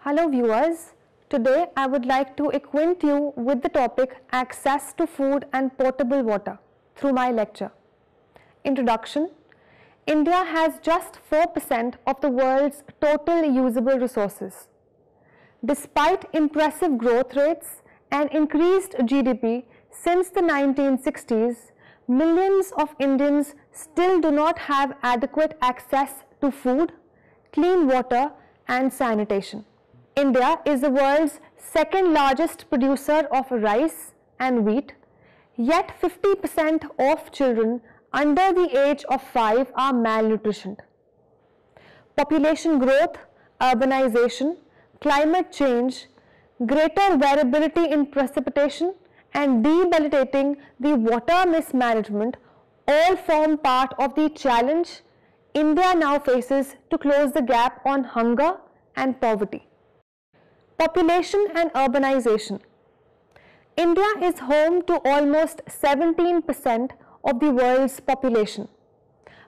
Hello viewers, today I would like to acquaint you with the topic access to food and potable water through my lecture. Introduction. India has just 4% of the world's total usable resources. Despite impressive growth rates and increased GDP since the 1960s, millions of Indians still do not have adequate access to food, clean water and sanitation. India is the world's second largest producer of rice and wheat, yet 50% of children under the age of 5 are malnutritioned. Population growth, urbanization, climate change, greater variability in precipitation and debilitating the water mismanagement all form part of the challenge India now faces to close the gap on hunger and poverty. Population and urbanization. India is home to almost 17% of the world's population.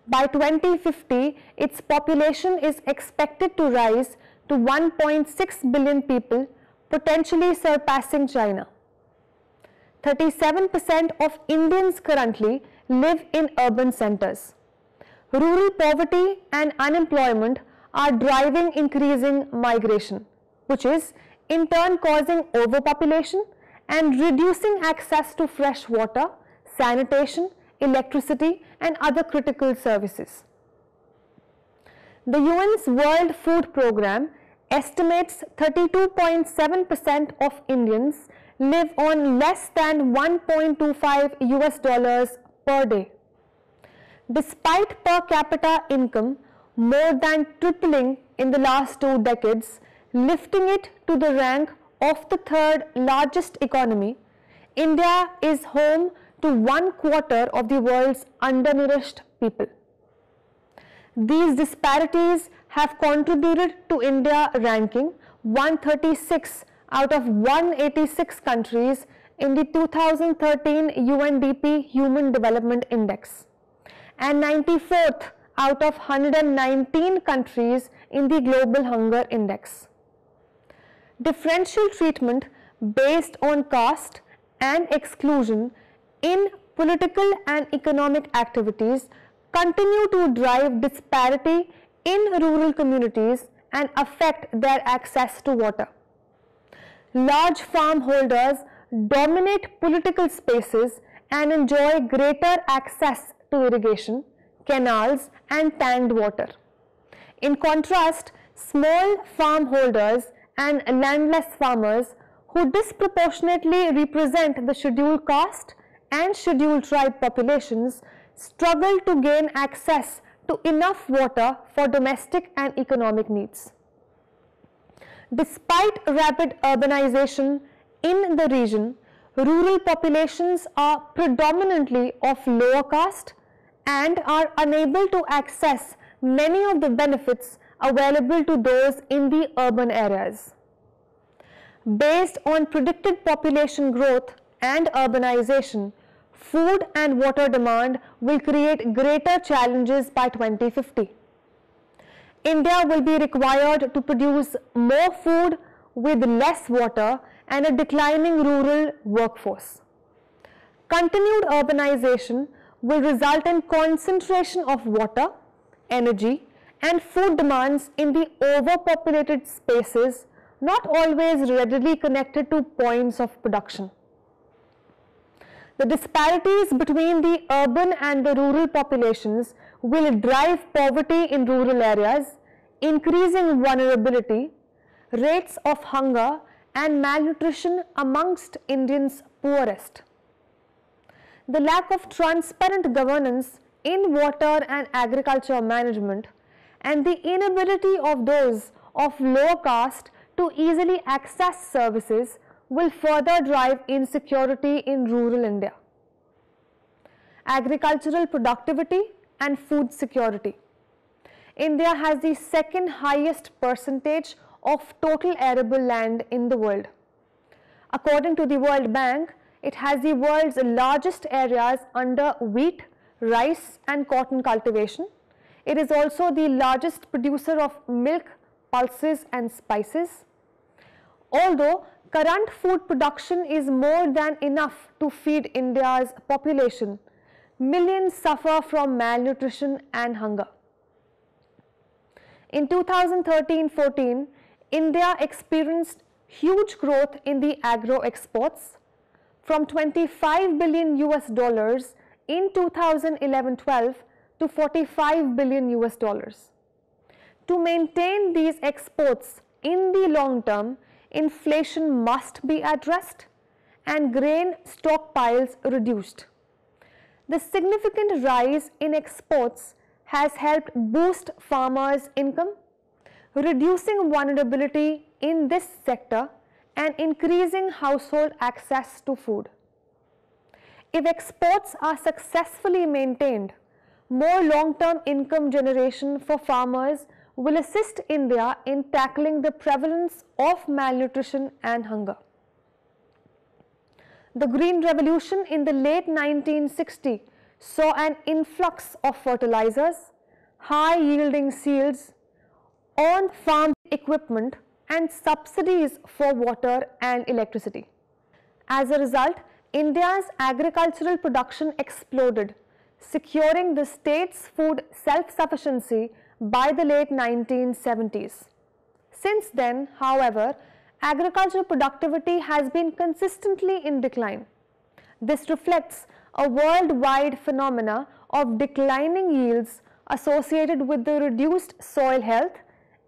By 2050, its population is expected to rise to 1.6 billion people, potentially surpassing China. 37% of Indians currently live in urban centers. Rural poverty and unemployment are driving increasing migration, which is in turn causing overpopulation and reducing access to fresh water, sanitation, electricity and other critical services. The UN's World Food Programme estimates 32.7% of Indians live on less than $1.25 per day. Despite per capita income more than tripling in the last 2 decades, lifting it to the rank of the third largest economy, India is home to 1/4 of the world's undernourished people. These disparities have contributed to India ranking 136 out of 186 countries in the 2013 UNDP Human Development Index and 94th out of 119 countries in the Global Hunger Index. Differential treatment based on caste and exclusion in political and economic activities continue to drive disparity in rural communities and affect their access to water. Large farm holders dominate political spaces and enjoy greater access to irrigation, canals and tanked water. In contrast, small farm holders and landless farmers who disproportionately represent the scheduled caste and scheduled tribe populations struggle to gain access to enough water for domestic and economic needs. Despite rapid urbanization in the region, rural populations are predominantly of lower caste and are unable to access many of the benefits available to those in the urban areas. Based on predicted population growth and urbanization, food and water demand will create greater challenges by 2050. India will be required to produce more food with less water and a declining rural workforce. Continued urbanization will result in concentration of water, energy and food demands in the overpopulated spaces not always readily connected to points of production. The disparities between the urban and the rural populations will drive poverty in rural areas, increasing vulnerability, rates of hunger and malnutrition amongst Indians' poorest. The lack of transparent governance in water and agriculture management and the inability of those of lower caste to easily access services will further drive insecurity in rural India. Agricultural productivity and food security. India has the second highest percentage of total arable land in the world. According to the World Bank, it has the world's largest areas under wheat, rice and cotton cultivation. It is also the largest producer of milk, pulses and spices. Although current food production is more than enough to feed India's population, millions suffer from malnutrition and hunger. In 2013-14, India experienced huge growth in the agro exports from $25 billion in 2011-12 to $45 billion. To maintain these exports in the long term, inflation must be addressed and grain stockpiles reduced. The significant rise in exports has helped boost farmers' income, reducing vulnerability in this sector and increasing household access to food. If exports are successfully maintained, more long-term income generation for farmers will assist India in tackling the prevalence of malnutrition and hunger. The Green Revolution in the late 1960s saw an influx of fertilizers, high-yielding seeds, on-farm equipment and subsidies for water and electricity. As a result, India's agricultural production exploded, securing the state's food self-sufficiency by the late 1970s. Since then, however, agricultural productivity has been consistently in decline. This reflects a worldwide phenomena of declining yields associated with the reduced soil health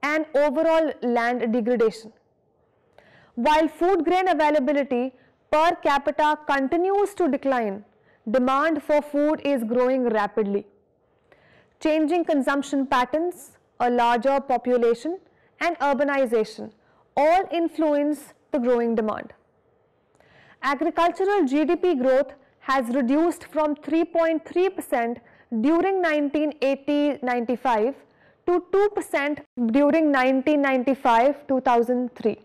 and overall land degradation. While food grain availability per capita continues to decline, demand for food is growing rapidly. Changing consumption patterns, a larger population, and urbanization all influence the growing demand. Agricultural GDP growth has reduced from 3.3% during 1980-95 to 2% during 1995-2003.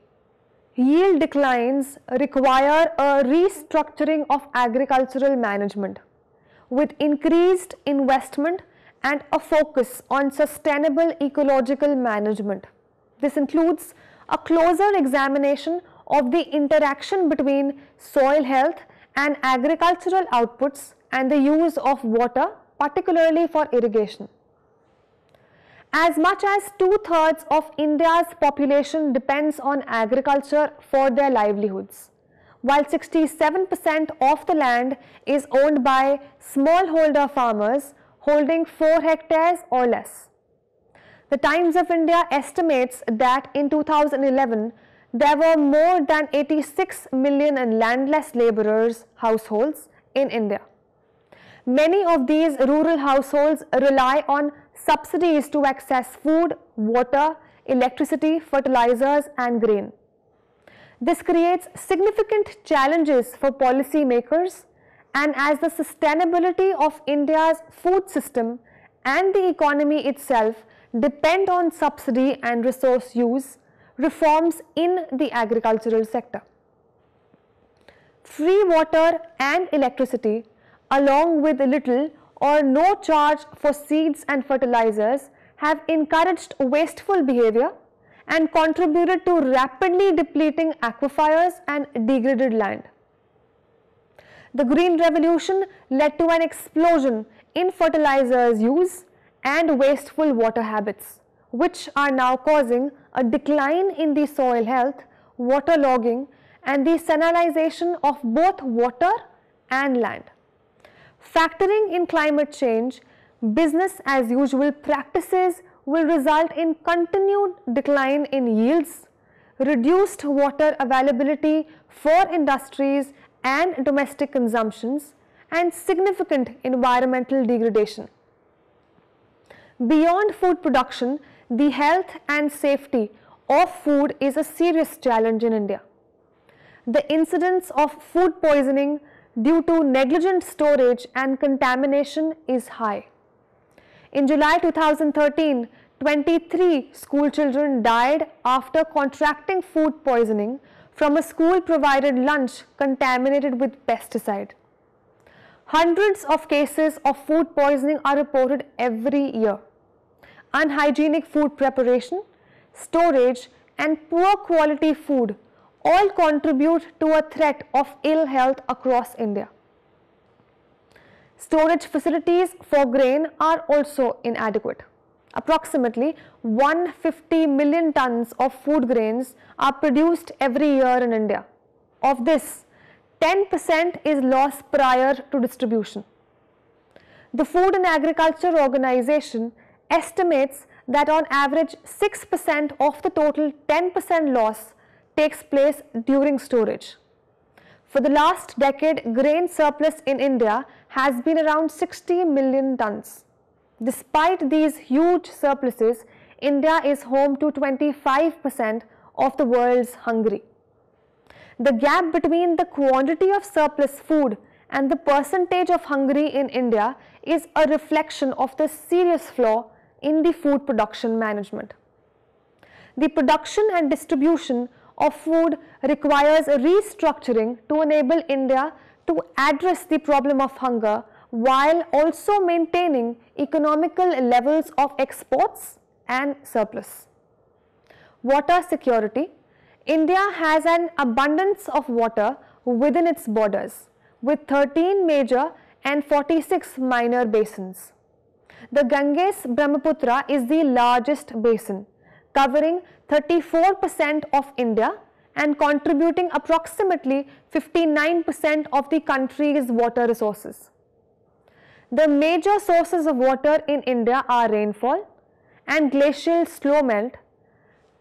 Yield declines require a restructuring of agricultural management with increased investment and a focus on sustainable ecological management. This includes a closer examination of the interaction between soil health and agricultural outputs and the use of water, particularly for irrigation. As much as 2/3 of India's population depends on agriculture for their livelihoods, while 67% of the land is owned by smallholder farmers holding 4 hectares or less. The Times of India estimates that in 2011, there were more than 86 million landless laborers households in India. Many of these rural households rely on subsidies to access food, water, electricity, fertilizers and grain. This creates significant challenges for policy makers, and as the sustainability of India's food system and the economy itself depend on subsidy and resource use, reforms in the agricultural sector. Free water and electricity, along with little or no charge for seeds and fertilizers, have encouraged wasteful behavior and contributed to rapidly depleting aquifers and degraded land. The Green Revolution led to an explosion in fertilizers use and wasteful water habits, which are now causing a decline in the soil health, waterlogging, and the salinization of both water and land. Factoring in climate change, business as usual practices will result in continued decline in yields, reduced water availability for industries and domestic consumptions, and significant environmental degradation. Beyond food production, the health and safety of food is a serious challenge in India. The incidence of food poisoning due to negligent storage and contamination is high. In July 2013, 23 school children died after contracting food poisoning from a school-provided lunch contaminated with pesticide. Hundreds of cases of food poisoning are reported every year. Unhygienic food preparation, storage, and poor quality food all contribute to a threat of ill health across India. Storage facilities for grain are also inadequate. Approximately 150 million tons of food grains are produced every year in India. Of this, 10% is lost prior to distribution. The Food and Agriculture Organization estimates that on average 6% of the total 10% loss takes place during storage. For the last decade, grain surplus in India has been around 60 million tons. Despite these huge surpluses, India is home to 25% of the world's hunger. The gap between the quantity of surplus food and the percentage of hungry in India is a reflection of the serious flaw in the food production management. The production and distribution of food requires restructuring to enable India to address the problem of hunger while also maintaining economical levels of exports and surplus. Water security. India has an abundance of water within its borders, with 13 major and 46 minor basins. The Ganges-Brahmaputra is the largest basin, covering 34% of India and contributing approximately 59% of the country's water resources. The major sources of water in India are rainfall and glacial slow melt,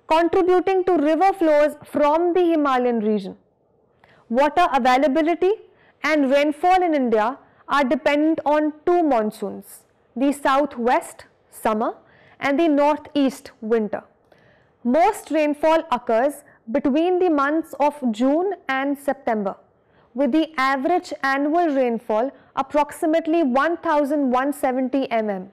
contributing to river flows from the Himalayan region. Water availability and rainfall in India are dependent on two monsoons, the southwest summer and the northeast winter. Most rainfall occurs between the months of June and September, with the average annual rainfall approximately 1,170 mm.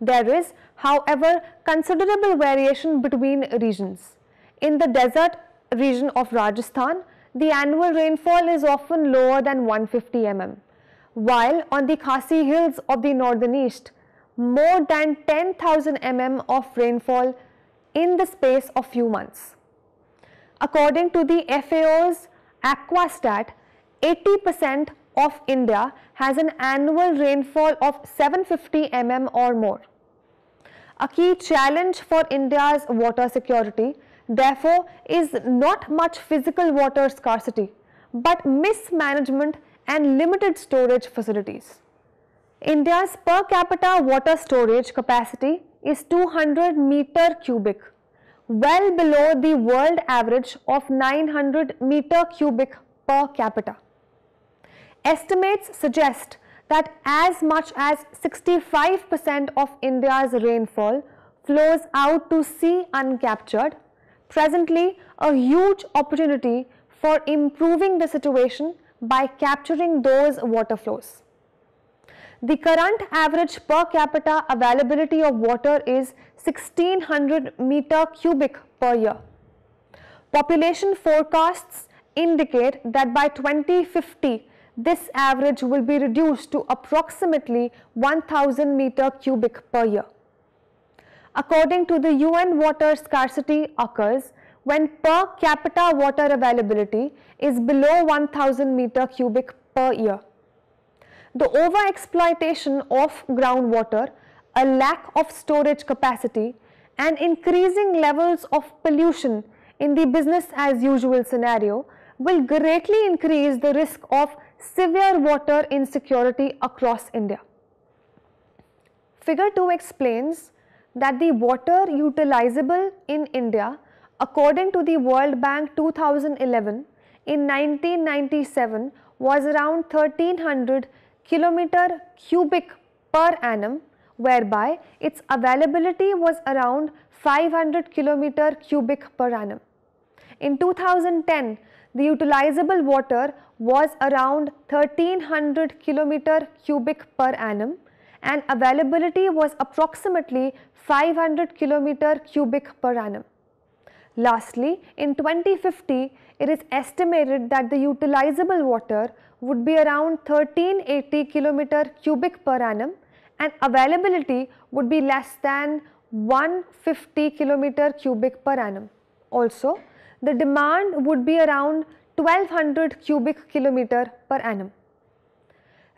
There is, however, considerable variation between regions. In the desert region of Rajasthan, the annual rainfall is often lower than 150 mm, while on the Khasi hills of the northern east, more than 10,000 mm of rainfall in the space of few months. According to the FAO's Aquastat, 80% of India has an annual rainfall of 750 mm or more. A key challenge for India's water security, therefore, is not much physical water scarcity, but mismanagement and limited storage facilities. India's per capita water storage capacity is 200 meter cubic, well below the world average of 900 meter cubic per capita. Estimates suggest that as much as 65% of India's rainfall flows out to sea uncaptured, presently a huge opportunity for improving the situation by capturing those water flows. The current average per capita availability of water is 1600 meter cubic per year. Population forecasts indicate that by 2050, this average will be reduced to approximately 1000 meter cubic per year. According to the UN, water scarcity occurs when per capita water availability is below 1000 meter cubic per year. The overexploitation of groundwater, a lack of storage capacity, and increasing levels of pollution in the business as usual scenario will greatly increase the risk of severe water insecurity across India. Figure 2 explains that the water utilizable in India, according to the World Bank 2011, in 1997 was around 1300 kilometer cubic per annum, whereby its availability was around 500 kilometer cubic per annum. In 2010, the utilizable water was around 1300 kilometer cubic per annum and availability was approximately 500 kilometer cubic per annum. Lastly, in 2050, it is estimated that the utilizable water would be around 1380 kilometer cubic per annum and availability would be less than 150 kilometer cubic per annum. Also, the demand would be around 1200 cubic kilometer per annum.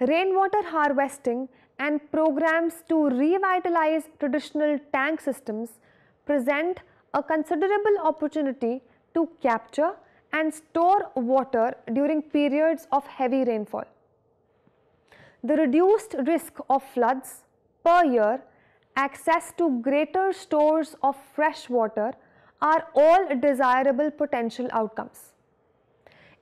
Rainwater harvesting and programs to revitalize traditional tank systems present a considerable opportunity to capture and store water during periods of heavy rainfall. The reduced risk of floods per year, access to greater stores of fresh water are all desirable potential outcomes.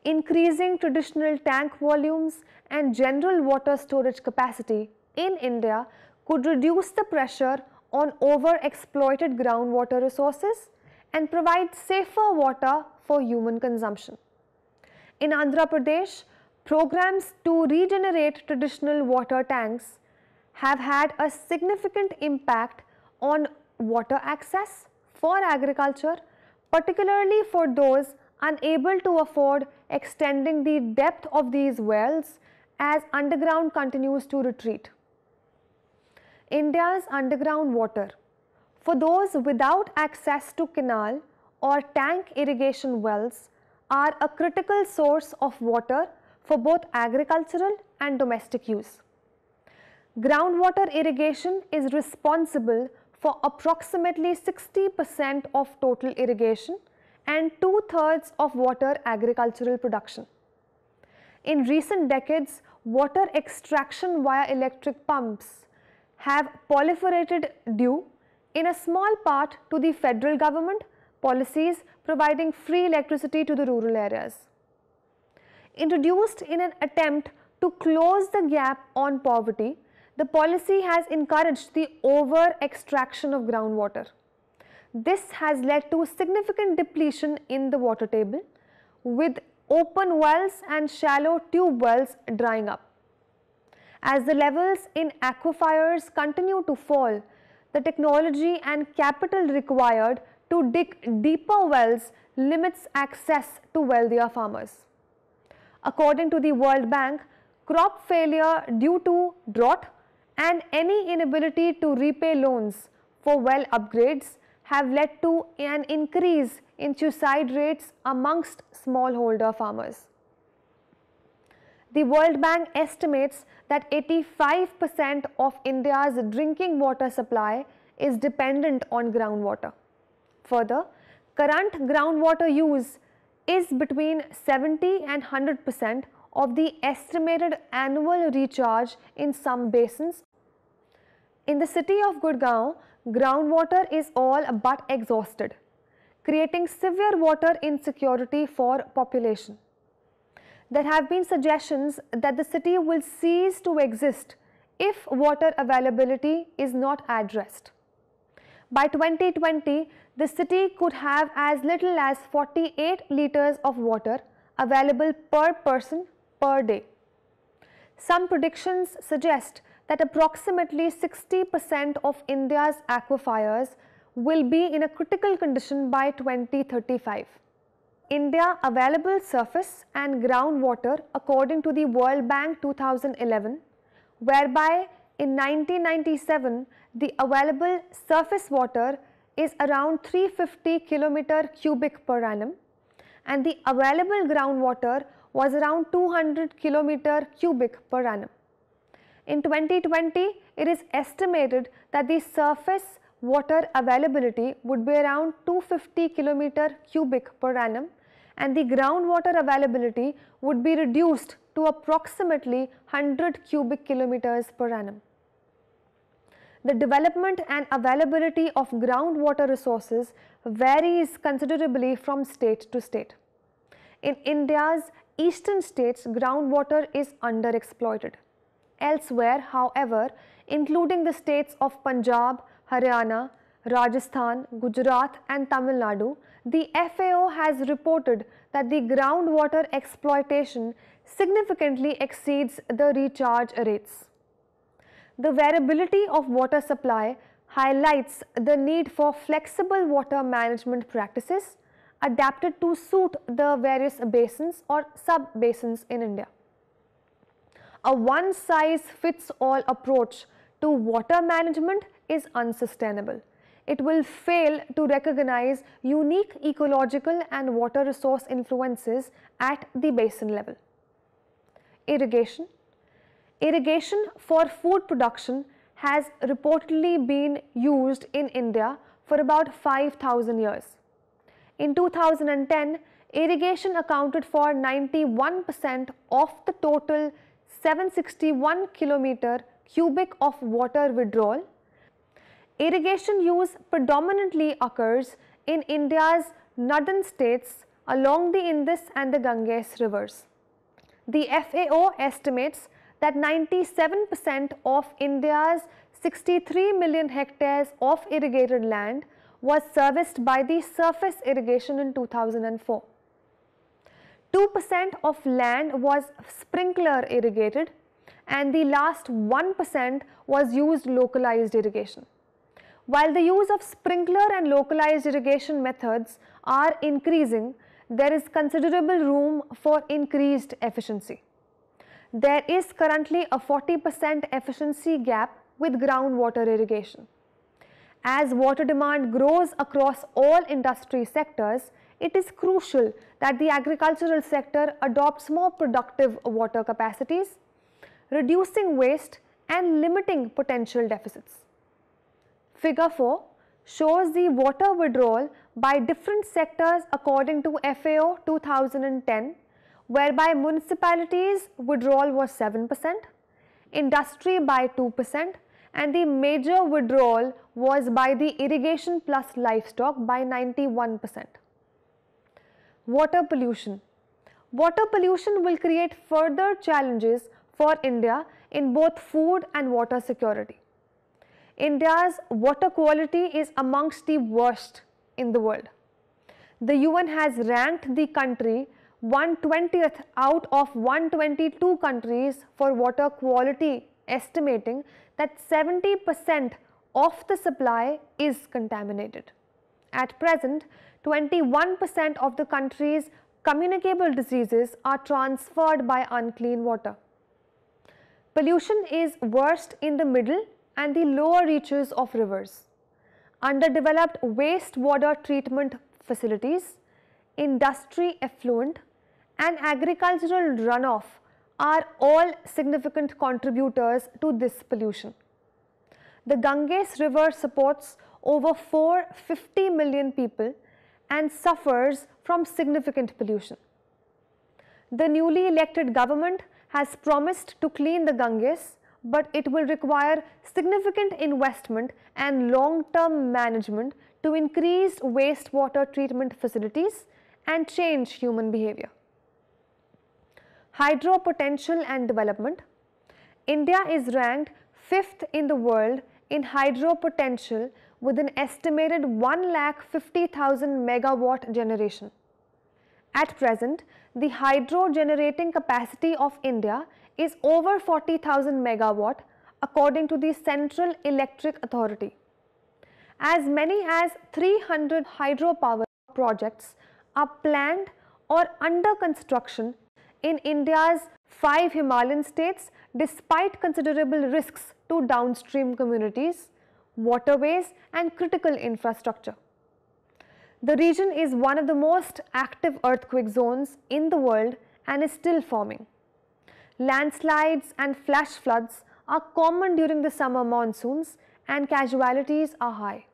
Increasing traditional tank volumes and general water storage capacity in India could reduce the pressure on overexploited groundwater resources and provide safer water for human consumption. In Andhra Pradesh, programs to regenerate traditional water tanks have had a significant impact on water access for agriculture, particularly for those unable to afford extending the depth of these wells as underground continues to retreat. India's underground water. For those without access to canal or tank irrigation wells are a critical source of water for both agricultural and domestic use. Groundwater irrigation is responsible for approximately 60% of total irrigation and 2/3 of water agricultural production. In recent decades, water extraction via electric pumps have proliferated due in a small part to the federal government policies providing free electricity to the rural areas. Introduced in an attempt to close the gap on poverty, the policy has encouraged the over-extraction of groundwater. This has led to significant depletion in the water table, with open wells and shallow tube wells drying up. As the levels in aquifers continue to fall, the technology and capital required to dig deeper wells limits access to wealthier farmers. According to the World Bank, crop failure due to drought and any inability to repay loans for well upgrades have led to an increase in suicide rates amongst smallholder farmers. The World Bank estimates that 85% of India's drinking water supply is dependent on groundwater. Further, current groundwater use is between 70 and 100% of the estimated annual recharge in some basins. In the city of Gurgaon, groundwater is all but exhausted, creating severe water insecurity for population. There have been suggestions that the city will cease to exist if water availability is not addressed. By 2020, the city could have as little as 48 liters of water available per person per day. Some predictions suggest that approximately 60% of India's aquifers will be in a critical condition by 2035. India available surface and groundwater according to the World Bank 2011, whereby in 1997 the available surface water is around 350 km cubic per annum and the available groundwater was around 200 km cubic per annum. In 2020, it is estimated that the surface water availability would be around 250 km cubic per annum and the groundwater availability would be reduced to approximately 100 cubic kilometers per annum. The development and availability of groundwater resources varies considerably from state to state. In India's eastern states, groundwater is underexploited. Elsewhere, however, including the states of Punjab, Haryana, Rajasthan, Gujarat and Tamil Nadu, the FAO has reported that the groundwater exploitation significantly exceeds the recharge rates. The variability of water supply highlights the need for flexible water management practices adapted to suit the various basins or sub-basins in India. A one-size-fits-all approach to water management is unsustainable. it will fail to recognize unique ecological and water resource influences at the basin level. Irrigation. Irrigation for food production has reportedly been used in India for about 5,000 years. In 2010, irrigation accounted for 91% of the total 761 km cubic of water withdrawal. Irrigation use predominantly occurs in India's northern states along the Indus and the Ganges rivers. The FAO estimates that 97% of India's 63 million hectares of irrigated land was serviced by the surface irrigation in 2004. 2% of land was sprinkler irrigated and the last 1% was used localized irrigation. While the use of sprinkler and localized irrigation methods are increasing, there is considerable room for increased efficiency. There is currently a 40% efficiency gap with groundwater irrigation. As water demand grows across all industry sectors, it is crucial that the agricultural sector adopts more productive water capacities, reducing waste and limiting potential deficits. Figure 4 shows the water withdrawal by different sectors according to FAO 2010, whereby municipalities withdrawal was 7%, industry by 2%, and the major withdrawal was by the irrigation plus livestock by 91%. Water pollution. Water pollution will create further challenges for India in both food and water security. India's water quality is amongst the worst in the world. The UN has ranked the country 120th out of 122 countries for water quality, estimating that 70% of the supply is contaminated. At present, 21% of the country's communicable diseases are transferred by unclean water. Pollution is worst in the middle and the lower reaches of rivers. Underdeveloped wastewater treatment facilities, industry effluent, and agricultural runoff are all significant contributors to this pollution. The Ganges River supports over 450 million people and suffers from significant pollution. The newly elected government has promised to clean the Ganges, but it will require significant investment and long-term management to increase wastewater treatment facilities and change human behavior. Hydro potential and development. India is ranked 5th in the world in hydro potential with an estimated 1,50,000 megawatt generation. At present, the hydro generating capacity of India is over 40,000 megawatt according to the Central Electric Authority. As many as 300 hydropower projects are planned or under construction in India's 5 Himalayan states despite considerable risks to downstream communities, waterways and critical infrastructure. The region is one of the most active earthquake zones in the world and is still forming. Landslides and flash floods are common during the summer monsoons and casualties are high.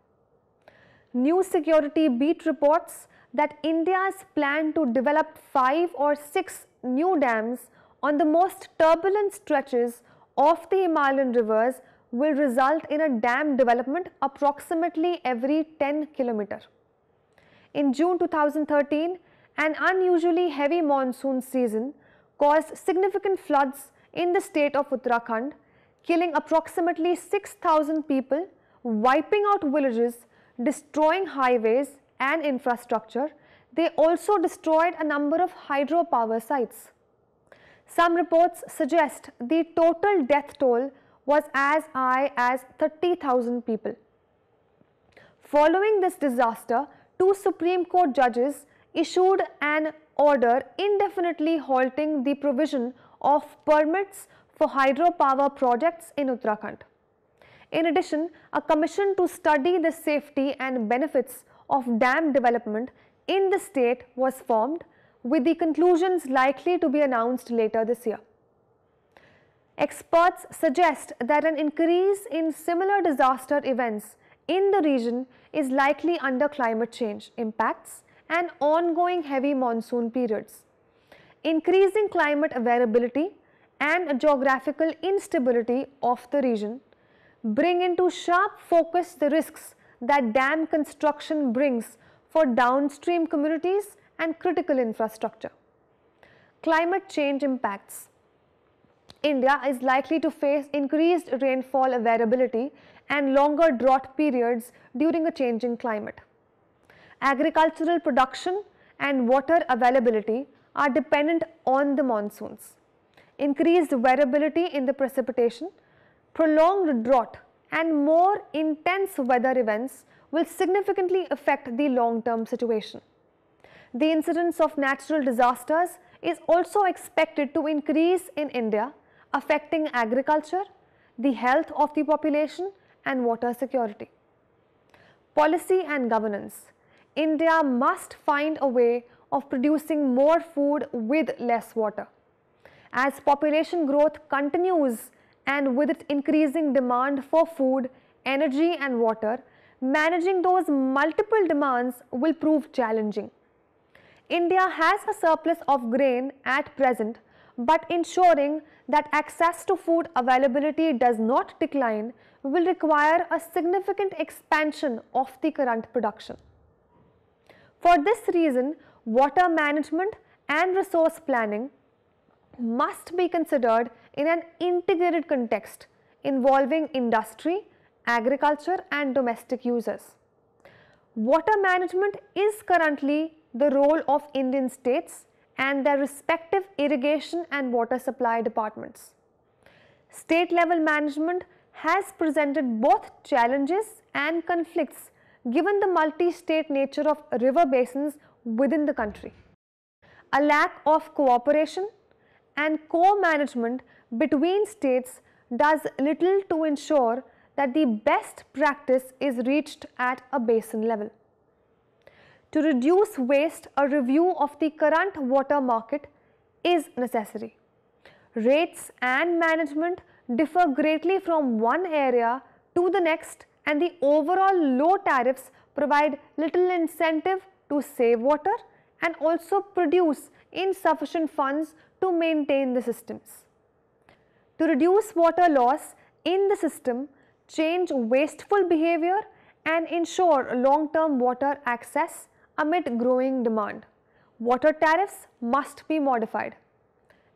New security beat reports that India's plan to develop 5 or 6 new dams on the most turbulent stretches of the Himalayan rivers will result in a dam development approximately every 10 km. In June 2013, an unusually heavy monsoon season caused significant floods in the state of Uttarakhand, killing approximately 6,000 people, wiping out villages, destroying highways and infrastructure. They also destroyed a number of hydropower sites. Some reports suggest the total death toll was as high as 30,000 people. Following this disaster, 2 Supreme Court judges issued an order indefinitely halting the provision of permits for hydropower projects in Uttarakhand. In addition, a commission to study the safety and benefits of dam development in the state was formed, with the conclusions likely to be announced later this year. Experts suggest that an increase in similar disaster events in the region is likely under climate change impacts and ongoing heavy monsoon periods. Increasing climate variability and geographical instability of the region bring into sharp focus the risks that dam construction brings for downstream communities and critical infrastructure. Climate change impacts. India is likely to face increased rainfall variability and longer drought periods during a changing climate. Agricultural production and water availability are dependent on the monsoons. Increased variability in the precipitation, prolonged drought and more intense weather events will significantly affect the long-term situation. The incidence of natural disasters is also expected to increase in India, affecting agriculture, the health of the population and water security. Policy and governance. India must find a way of producing more food with less water. As population growth continues and with its increasing demand for food, energy and water, managing those multiple demands will prove challenging. India has a surplus of grain at present, but ensuring that access to food availability does not decline will require a significant expansion of the current production. For this reason, water management and resource planning must be considered in an integrated context involving industry, agriculture and domestic users. Water management is currently the role of Indian states and their respective irrigation and water supply departments. State level management has presented both challenges and conflicts given the multi-state nature of river basins within the country. A lack of cooperation and co-management between states does little to ensure that the best practice is reached at a basin level. To reduce waste, a review of the current water market is necessary. Rates and management differ greatly from one area to the next, and the overall low tariffs provide little incentive to save water and also produce insufficient funds to maintain the systems. To reduce water loss in the system, change wasteful behavior and ensure long-term water access amid growing demand, water tariffs must be modified,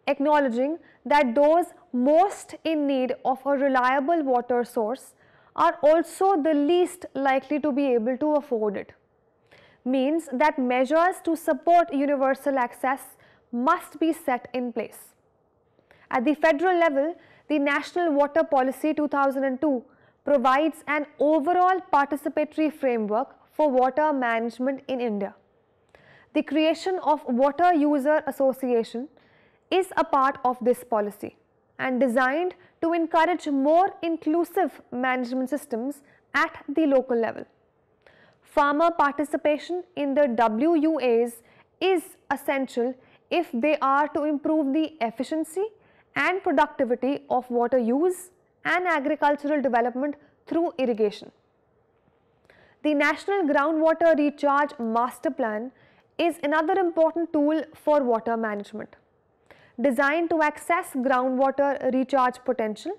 acknowledging that those most in need of a reliable water source are also the least likely to be able to afford it. Means that measures to support universal access must be set in place. At the federal level, the National Water Policy 2002 provides an overall participatory framework for water management in India. The creation of Water User Association is a part of this policy and designed to encourage more inclusive management systems at the local level. Farmer participation in the WUAs is essential if they are to improve the efficiency and productivity of water use and agricultural development through irrigation. The National Groundwater Recharge Master Plan is another important tool for water management. Designed to access groundwater recharge potential,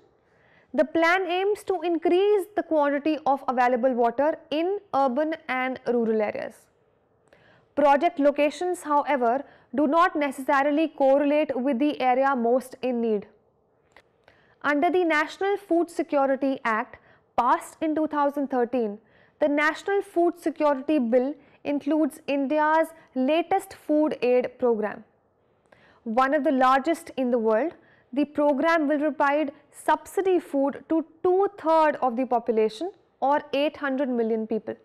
the plan aims to increase the quantity of available water in urban and rural areas. Project locations, however, do not necessarily correlate with the area most in need. Under the National Food Security Act passed in 2013, the National Food Security Bill includes India's latest food aid program. One of the largest in the world, the program will provide subsidy food to 2/3 of the population or 800 million people.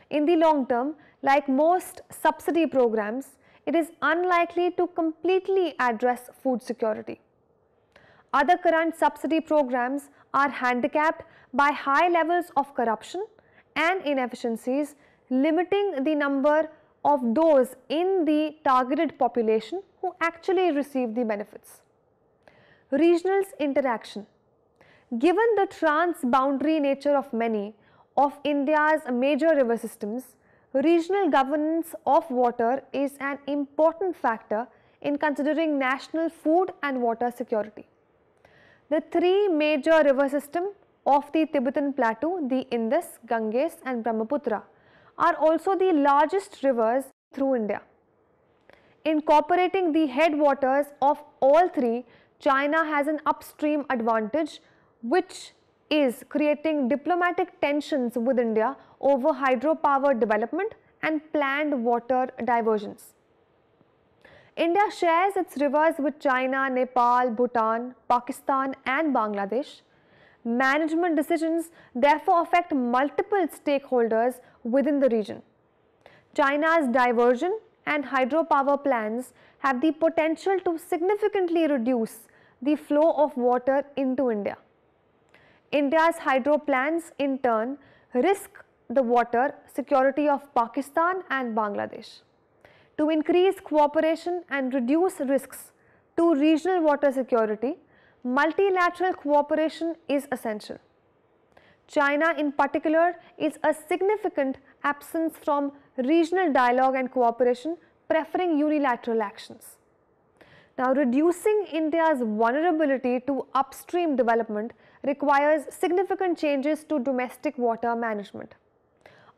In the long term, like most subsidy programs, it is unlikely to completely address food security. other current subsidy programs are handicapped by high levels of corruption and inefficiencies, limiting the number of those in the targeted population who actually receive the benefits. Regional interaction. Given the trans-boundary nature of many of India's major river systems, regional governance of water is an important factor in considering national food and water security. The three major river systems of the Tibetan Plateau, the Indus, Ganges and Brahmaputra, are also the largest rivers through India. Incorporating the headwaters of all three, China has an upstream advantage, which is creating diplomatic tensions with India over hydropower development and planned water diversions. India shares its rivers with China, Nepal, Bhutan, Pakistan and Bangladesh. Management decisions therefore affect multiple stakeholders within the region. China's diversion and hydropower plans have the potential to significantly reduce the flow of water into India. India's hydro plans in turn risk the water security of Pakistan and Bangladesh. To increase cooperation and reduce risks to regional water security, multilateral cooperation is essential. China in particular is a significant absence from regional dialogue and cooperation, preferring unilateral actions. Now, reducing India's vulnerability to upstream development requires significant changes to domestic water management.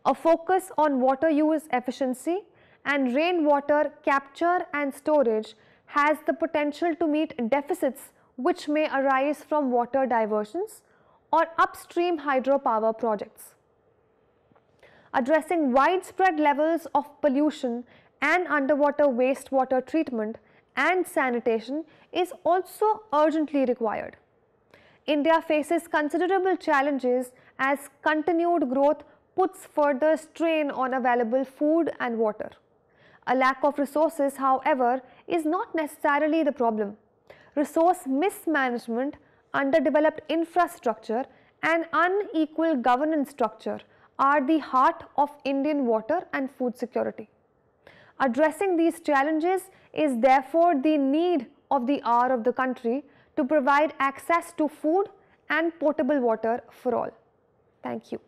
A focus on water use efficiency and rainwater capture and storage has the potential to meet deficits which may arise from water diversions or upstream hydropower projects. Addressing widespread levels of pollution and underwater wastewater treatment and sanitation is also urgently required. India faces considerable challenges as continued growth puts further strain on available food and water. A lack of resources, however, is not necessarily the problem. Resource mismanagement, underdeveloped infrastructure and unequal governance structure are the heart of Indian water and food security. Addressing these challenges is therefore the need of the hour of the country to provide access to food and potable water for all. Thank you.